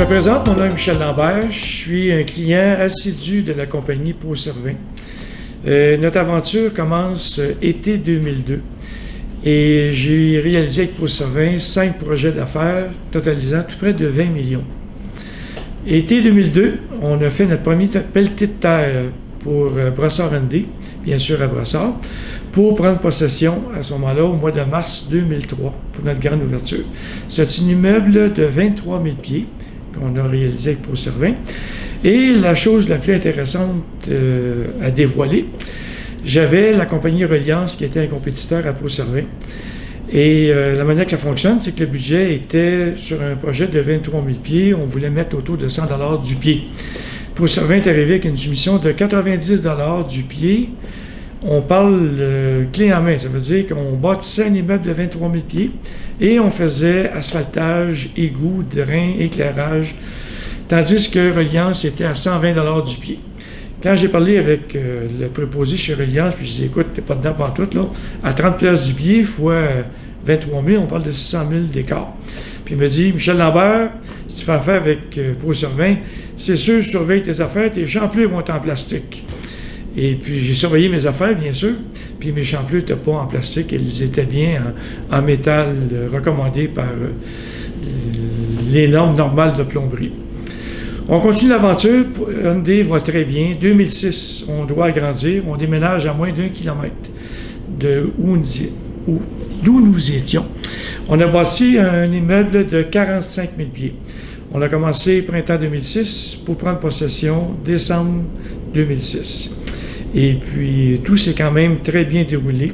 me présente, mon nom est Michel Lambert, je suis un client assidu de la compagnie Pau Cervin. Notre aventure commence été 2002 et j'ai réalisé avec Pau Cervin 5 projets d'affaires totalisant tout près de 20 millions. Été 2002, on a fait notre premier pelleté de terre pour Brossard & bien sûr à Brossard, pour prendre possession à ce moment-là, au mois de mars 2003, pour notre grande ouverture. C'est un immeuble de 23 000 pieds qu'on a réalisé avec Pau Cervin. Et la chose la plus intéressante à dévoiler, j'avais la compagnie Reliance qui était un compétiteur à Pau Cervin. Et la manière que ça fonctionne, c'est que le budget était sur un projet de 23 000 pieds. On voulait mettre autour de 100 $ du pied. Pau Cervin est arrivé avec une soumission de 90 $ du pied. On parle clé en main, ça veut dire qu'on bâtissait un immeuble de 23 000 pieds et on faisait asphaltage, égout, drain, éclairage, tandis que Reliance était à 120 $ du pied. Quand j'ai parlé avec le préposé chez Reliance, puis je dis écoute, t'es pas dedans pantoute, là, à 30 $ du pied fois 23 000, on parle de 600 000 d'écart. Puis il me dit Michel Lambert, si tu fais affaire avec Pau Cervin, c'est sûr, surveille tes affaires, tes champlures vont être en plastique. Et puis, j'ai surveillé mes affaires, bien sûr, puis mes champlures n'étaient pas en plastique, elles étaient bien en métal recommandé par les normes normales de plomberie. On continue l'aventure, Hyundai va très bien. 2006, on doit agrandir, on déménage à moins d'1 kilomètre d'où nous étions. On a bâti un immeuble de 45 000 pieds. On a commencé printemps 2006 pour prendre possession décembre 2006. Et puis, tout s'est quand même très bien déroulé.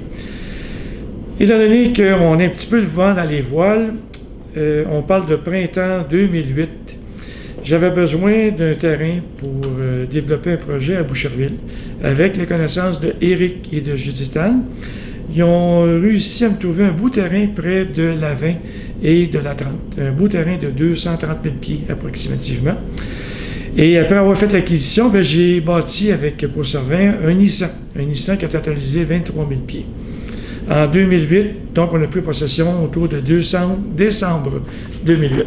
Étant donné qu'on a un petit peu le vent dans les voiles, on parle de printemps 2008. J'avais besoin d'un terrain pour développer un projet à Boucherville avec les connaissances de Éric et de Judith Anne. Ils ont réussi à me trouver un beau terrain près de la 20 et de la 30. Un beau terrain de 230 000 pieds approximativement. Et après avoir fait l'acquisition, j'ai bâti avec Pau Cervin un Nissan qui a totalisé 23 000 pieds. En 2008, donc on a pris possession autour de décembre 2008.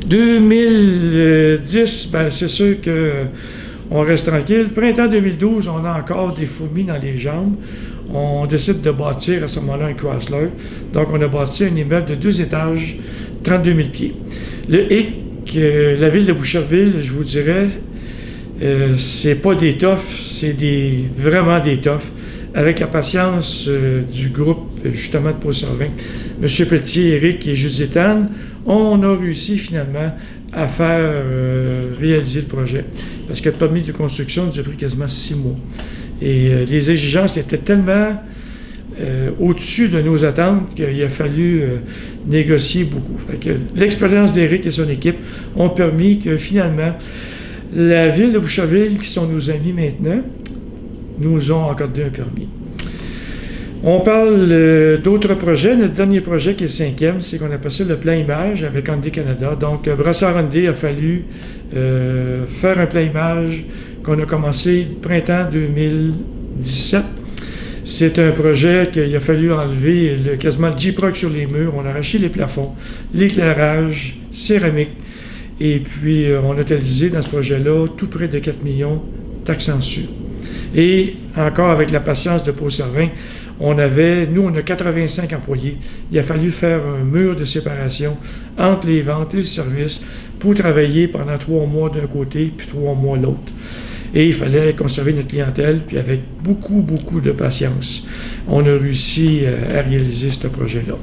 2010, c'est sûr qu'on reste tranquille. Printemps 2012, on a encore des fourmis dans les jambes. On décide de bâtir à ce moment-là un Chrysler. Donc on a bâti un immeuble de 2 étages, 32 000 pieds. Le hic, la ville de Boucherville, je vous dirais, c'est pas des toughs, c'est vraiment des toughs. Avec la patience du groupe, justement, de Pau Cervin, M. Pelletier, Éric et Judith Anne, on a réussi finalement à faire réaliser le projet. Parce que le permis de construction nous a pris quasiment 6 mois. Et les exigences étaient tellement au-dessus de nos attentes qu'il a fallu négocier beaucoup. Fait que l'expérience d'Éric et son équipe ont permis que finalement, la ville de Boucherville, qui sont nos amis maintenant, nous ont accordé un permis. On parle d'autres projets. Notre dernier projet, qui est le 5e, c'est qu'on appelle ça le plan image avec Hyundai Canada. Donc, Brossard & a fallu faire un plan image qu'on a commencé printemps 2017. C'est un projet qu'il a fallu enlever quasiment le J-Proc sur les murs. On a arraché les plafonds, l'éclairage, céramique. Et puis, on a totalisé dans ce projet-là tout près de 4 millions taxes en dessus. Et encore avec la patience de Pau Cervin, on a 85 employés. Il a fallu faire un mur de séparation entre les ventes et le service pour travailler pendant 3 mois d'un côté puis 3 mois de l'autre. Et il fallait conserver notre clientèle, puis avec beaucoup, beaucoup de patience, on a réussi à réaliser ce projet-là.